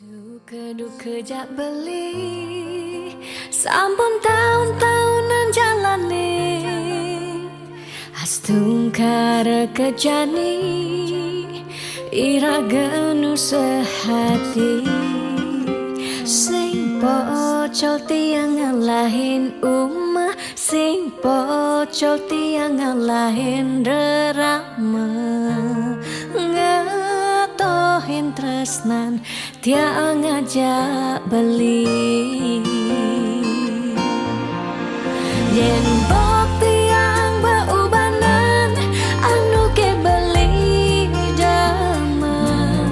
Suka duka jak beli sampun tahun-tahunan jalani astungkara kejani iragenu sehati sing pocol tiang ngalahin umah sing pocol tiang ngalahin rerama ngatohin tresnan tiang ngajak beli yen bok tiang beubanan anu ke beli damai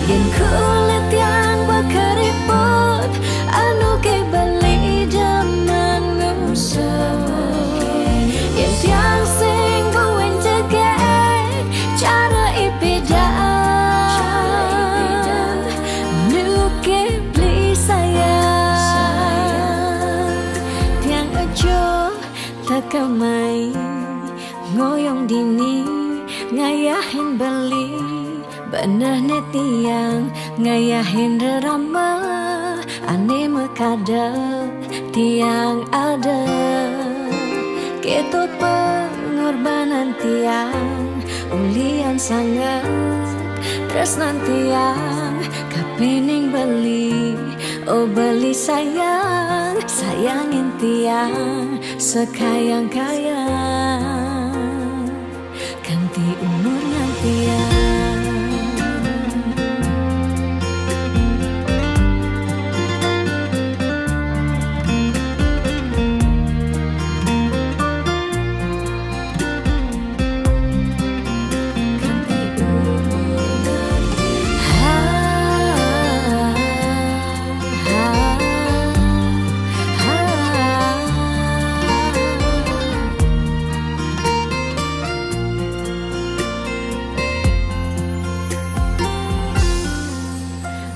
yen kulit tiang bekeriput anu ke beli damai nusuk yen tiang sing buin jegek cara ipidan Takamai ngoyong dini ngayahin beli benah netiang ngayahin rerama ane mekadep tiang ada ketut pengorbanan tiang ulian sangat tresnan tiang kapening beli oh beli sayang sayangin tiang sekayang-kayang ganti umur tiang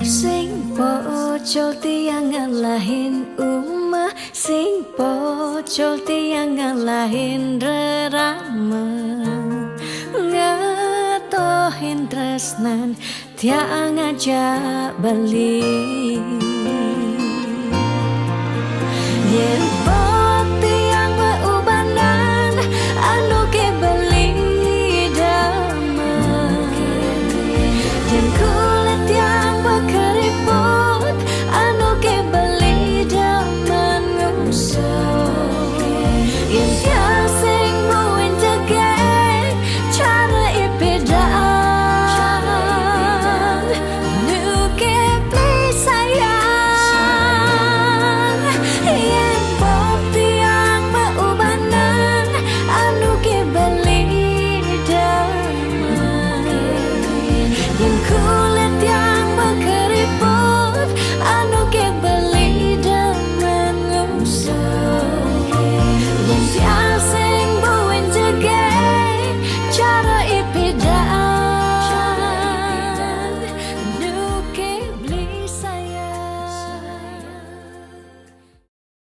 sing pocol tiang ngalahin umah sing pocol tiang ngalahin rerama ngatohin tresnan tiang ngajak beli